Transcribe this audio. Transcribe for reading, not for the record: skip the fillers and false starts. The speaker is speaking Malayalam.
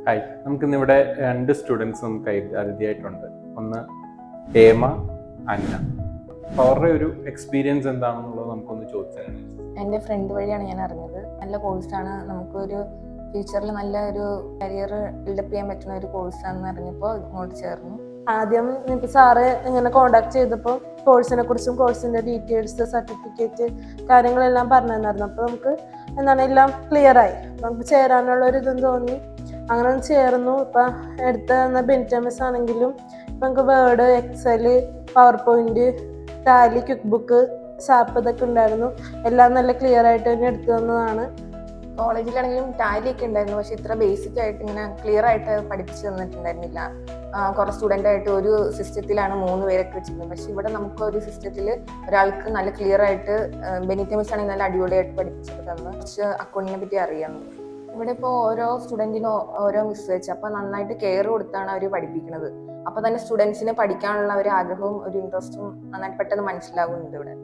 ഹായ്, നമുക്കിന്ന് ഇവിടെ 2 സ്റ്റുഡൻസ് നമുക്ക് അതിഥിയായിട്ടുണ്ട്. ഒന്ന് ഹേമ, അന്ന. അപ്പോൾ അവരുടെ ഒരു എക്സ്പീരിയൻസ് എന്താണെന്നുള്ളത് നമുക്കൊന്ന് ചോദിച്ചാൽ. എൻ്റെ ഫ്രണ്ട് വഴിയാണ് ഞാൻ അറിഞ്ഞത്. നല്ല കോഴ്സാണ്, നമുക്കൊരു ഫ്യൂച്ചറിൽ നല്ല ഒരു കരിയർ ബിൽഡപ്പ് ചെയ്യാൻ പറ്റുന്ന ഒരു കോഴ്സാണെന്ന് അറിഞ്ഞപ്പോൾ ഇങ്ങോട്ട് ചേർന്നു. ആദ്യം ഇപ്പോൾ സാറ് ഇങ്ങനെ കോണ്ടാക്ട് ചെയ്തപ്പോൾ കോഴ്സിനെ കുറിച്ചും കോഴ്സിൻ്റെ ഡീറ്റെയിൽസ്, സർട്ടിഫിക്കറ്റ്, കാര്യങ്ങളെല്ലാം പറഞ്ഞു തന്നായിരുന്നു. അപ്പോൾ നമുക്ക് എല്ലാം ക്ലിയർ ആയി. നമുക്ക് ചേരാനുള്ള ഒരു ഇതും തോന്നി. അങ്ങനെ ചേർന്നു. ഇപ്പം എടുത്ത ബെനിറ്റമിസ് ആണെങ്കിലും ഇപ്പം നമുക്ക് Word, Excel, PowerPoint, Tally, QuickBook, SAP ഇതൊക്കെ ഉണ്ടായിരുന്നു. എല്ലാം നല്ല ക്ലിയർ ആയിട്ട് തന്നെ എടുത്തു തന്നതാണ്. കോളേജിലാണെങ്കിലും ടാലി ഒക്കെ ഉണ്ടായിരുന്നു, പക്ഷെ ഇത്ര ബേസിക് ആയിട്ട് ഇങ്ങനെ ക്ലിയർ ആയിട്ട് പഠിപ്പിച്ചു തന്നിട്ടുണ്ടായിരുന്നില്ല. കുറേ സ്റ്റുഡൻ്റ് ആയിട്ട് ഒരു സിസ്റ്റത്തിലാണ് 3 പേരൊക്കെ വെച്ചിരുന്നത്. പക്ഷെ ഇവിടെ നമുക്ക് ഒരു സിസ്റ്റത്തിൽ ഒരാൾക്ക് നല്ല ക്ലിയർ ആയിട്ട് ബെനിറ്റമിസ് ആണെങ്കിൽ നല്ല അടിപൊളിയായിട്ട് പഠിപ്പിച്ചിട്ട് തന്നു. കുറച്ച് അക്കൗണ്ടിനെ പറ്റി അറിയാം. ഇവിടെ ഇപ്പോൾ ഓരോ സ്റ്റുഡൻറ്റിനും ഓരോ മിസ് വെച്ച് അപ്പോൾ നന്നായിട്ട് കെയർ കൊടുത്താണ് അവർ പഠിപ്പിക്കുന്നത്. അപ്പോൾ തന്നെ സ്റ്റുഡൻസിന് പഠിക്കാനുള്ള ഒരു ആഗ്രഹവും ഒരു ഇൻട്രസ്റ്റും നന്നായിട്ട് പെട്ടെന്ന് മനസ്സിലാകുന്നുണ്ട് ഇവിടെ.